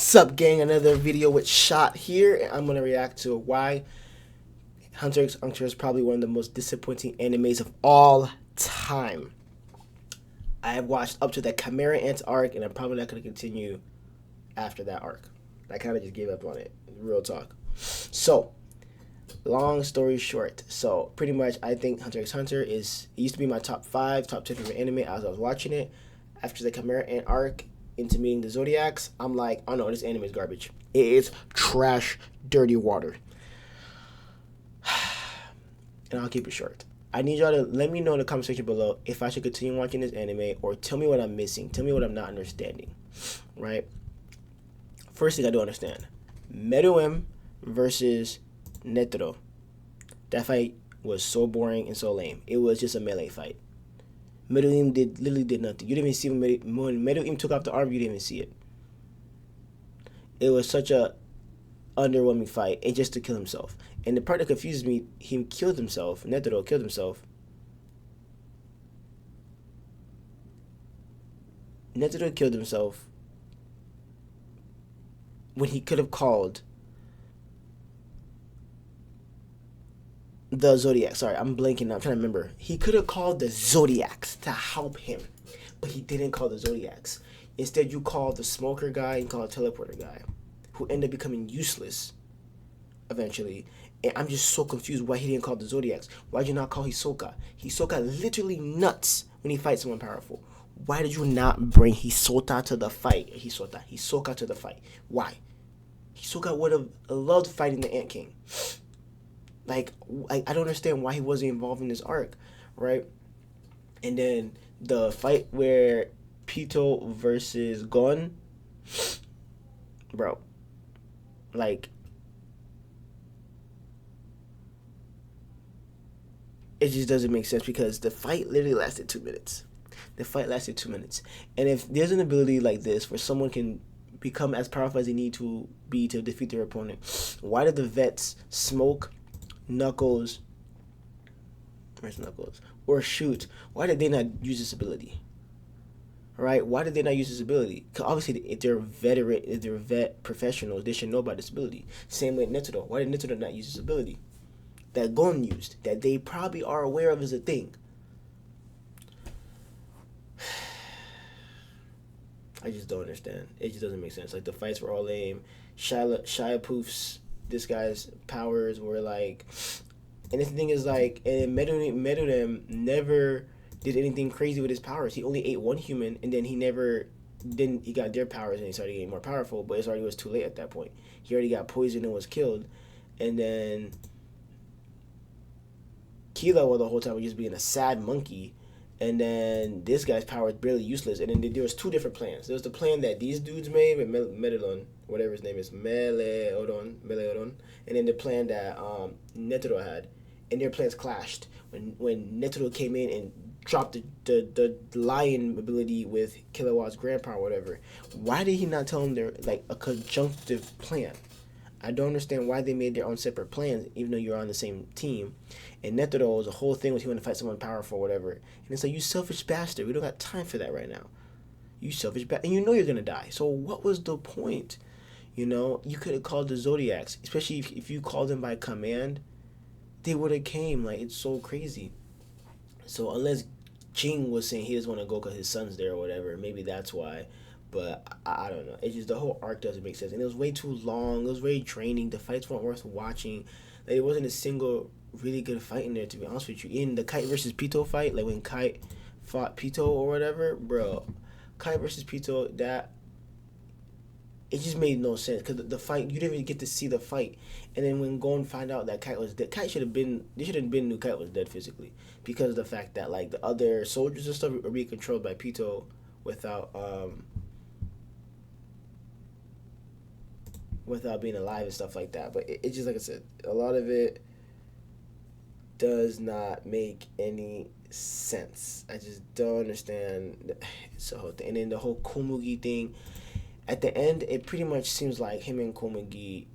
Sup gang, another video with Shot here, and I'm gonna react to why Hunter x Hunter is probably one of the most disappointing animes of all time. I have watched up to the Chimera Ants arc, and I'm probably not gonna continue after that arc. I kind of just gave up on it. Real talk. So, long story short, so pretty much I think Hunter x Hunter it used to be my top 5, top 10 favorite anime as I was watching it. After the Chimera Ant arc into meeting the Zodiacs, I'm like, oh no, this anime is garbage. It is trash, dirty water. And I'll keep it short. I need y'all to let me know in the comment section below if I should continue watching this anime or tell me what I'm missing. Tell me what I'm not understanding. Right? First thing I do understand. Meowim versus Nero. That fight was so boring and so lame. It was just a melee fight. Meowim literally did nothing. You didn't even see when Meowim took off the arm. You didn't even see it. It was such a underwhelming fight, and just to kill himself. And the part that confuses me, he killed himself. Nero killed himself. Nero killed himself when he could have called the Zodiac. Sorry, I'm blanking now. I'm trying to remember. He could have called the Zodiacs to help him, but he didn't call the Zodiacs. Instead, you called the smoker guy and called the teleporter guy, who ended up becoming useless eventually. And I'm just so confused why he didn't call the Zodiacs. Why'd you not call Hisoka? Hisoka literally nuts when he fights someone powerful. Why did you not bring Hisoka to the fight? Hisoka to the fight. Why? Hisoka would have loved fighting the Ant King. Like, I don't understand why he wasn't involved in this arc, right? And then the fight where Pito versus Gon, bro, like, it just doesn't make sense because the fight literally lasted 2 minutes. The fight lasted 2 minutes. And if there's an ability like this where someone can become as powerful as they need to be to defeat their opponent, why did the vets smoke Knuckles? Where's Knuckles? Or shoot? Why did they not use this ability? Right? Why did they not use this ability? Because obviously, if they're vet professionals, they should know about this ability. Same with Nero. Why did Nero not use this ability that Gon used, that they probably are aware of as a thing? I just don't understand. It just doesn't make sense. Like, the fights were all lame. Shia Poof's, this guy's powers were like, and the thing is, like, and Meowim never did anything crazy with his powers. He only ate one human, and then he got their powers and he started getting more powerful, but it already was too late at that point. He already got poisoned and was killed. And then Kila, well, the whole time was just being a sad monkey. And then this guy's power is barely useless. And then there was 2 different plans. There was the plan that these dudes made with Melodon, whatever his name is, Melodon. And then the plan that Nero had. And their plans clashed. When Nero came in and dropped the lion ability with Kilowatt's grandpa or whatever. Why did he not tell him they're like a conjunctive plan? I don't understand why they made their own separate plans, even though you're on the same team. And Nero was a whole thing was he wanted to fight someone powerful or whatever. And it's like, you selfish bastard. We don't got time for that right now. You selfish bastard. And you know you're going to die. So what was the point? You know, you could have called the Zodiacs, especially if you called them by command. They would have came. Like, it's so crazy. So unless Jing was saying he doesn't want to go because his son's there or whatever, maybe that's why. But I don't know. It's just the whole arc doesn't make sense. And it was way too long. It was very draining. The fights weren't worth watching. Like, it wasn't a single really good fight in there, to be honest with you. In the Kite versus Pito fight, like when Kite fought Pito or whatever, bro, Kite versus Pito, that, it just made no sense. Because the fight, you didn't even get to see the fight. And then when Gon found out that Kite was dead, they should have been knew Kite was dead physically. Because of the fact that, like, the other soldiers and stuff are being controlled by Pito without being alive and stuff like that. But it's just like I said, a lot of it does not make any sense. I just don't understand. So, and then the whole Kumugi thing, at the end, it pretty much seems like him and Kumugi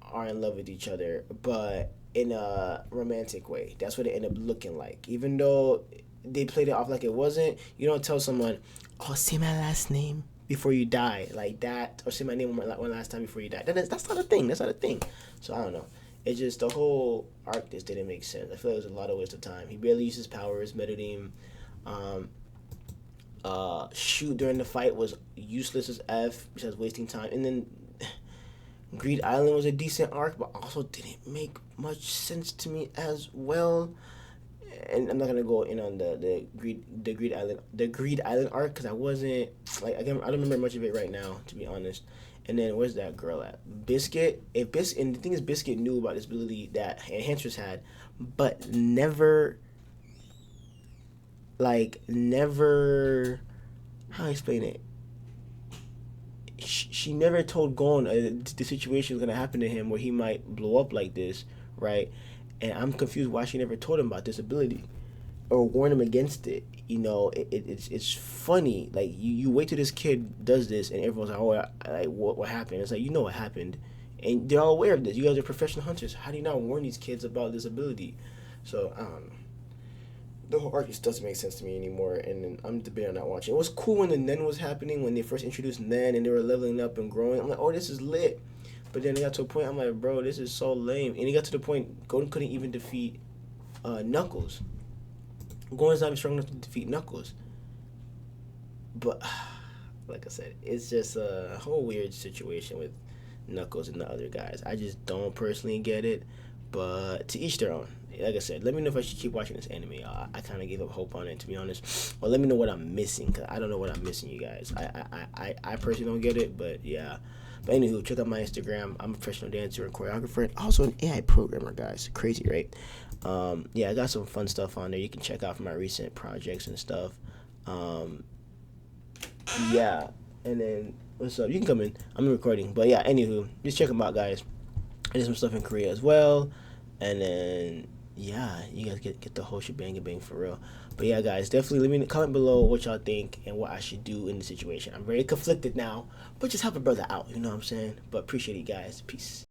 are in love with each other, but in a romantic way. That's what it ended up looking like. Even though they played it off like it wasn't, you don't tell someone, oh, say my last name. before you die, like that, or say my name one last time before you die. That's not a thing. That's not a thing. So I don't know. It's just the whole arc just didn't make sense. I feel like it was a lot of waste of time. He barely used his powers. Meditating, shoot during the fight was useless as f, besides wasting time. And then Greed Island was a decent arc, but also didn't make much sense to me as well. And I'm not gonna go in on the Greed Island arc because I wasn't like I don't remember much of it right now, to be honest. And then where's that girl at? Biscuit. And the thing is, Biscuit knew about this ability that Enhancers had, but never how I explain it. She never told Gon the situation was gonna happen to him where he might blow up like this, right? And I'm confused why she never told him about this ability or warned him against it. You know, it's funny. Like you wait till this kid does this, and everyone's like, "Oh, like what happened?" It's like, you know what happened, and they're all aware of this. You guys are professional hunters. How do you not warn these kids about this ability? So I don't know. The whole arc just doesn't make sense to me anymore, and I'm debating on not watching. It was cool when the Nen was happening, when they first introduced Nen and they were leveling up and growing. I'm like, oh, this is lit. But then it got to a point, I'm like, bro, this is so lame. And it got to the point, Golden couldn't even defeat Knuckles. Golden's not even strong enough to defeat Knuckles. But, like I said, it's just a whole weird situation with Knuckles and the other guys. I just don't personally get it, but to each their own. Like I said, let me know if I should keep watching this anime. I kind of gave up hope on it, to be honest. Or let me know what I'm missing, because I don't know what I'm missing, you guys. I personally don't get it, but yeah. But anywho, check out my Instagram. I'm a professional dancer and choreographer, and also an AI programmer, guys. Crazy, right? Yeah, I got some fun stuff on there. You can check out from my recent projects and stuff. Yeah, and then what's up? You can come in. I'm recording, but yeah. Anywho, just check them out, guys. I did some stuff in Korea as well, and then yeah, you guys get the whole shebang bang for real. But yeah, guys, definitely let me comment below what y'all think and what I should do in the situation. I'm very conflicted now, but just help a brother out, you know what I'm saying? But appreciate it, guys. Peace.